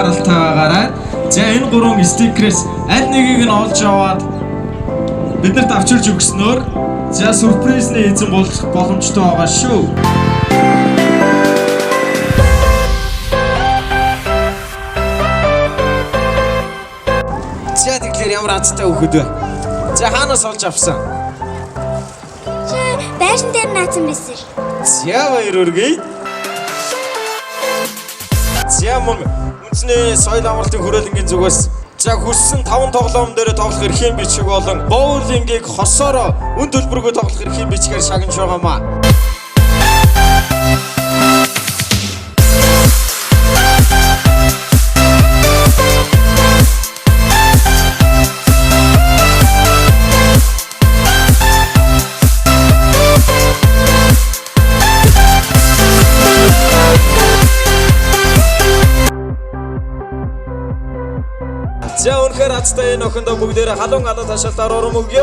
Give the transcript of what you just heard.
гаралтай байгаарай. За энэ гурван стикерээс аль нэгийг нь олж аваад биднэрт авчирч өгснөөр за сюрпризний эзэн болох боломжтой байгаа шүү. За тэгэхээр ямар азтай хөхөд вэ? За хаанаас олж авсан? Байшин дээр наацсан байсан. За баяр хүргэе. За мөн үндэсний соёл амралтын хүрээлэнгийн зүгээс за хүссэн 5 тоглоом дээр тоглох эрхийн бичиг болон боулингийг хосоороо үн төлбөргөө тоглох эрхийн бичгээр шагнаж байгаамаа. За үнэхээр азтай энэ охиндоо бүгдээрээ халуун гадаад ташаалтаар урам өгье.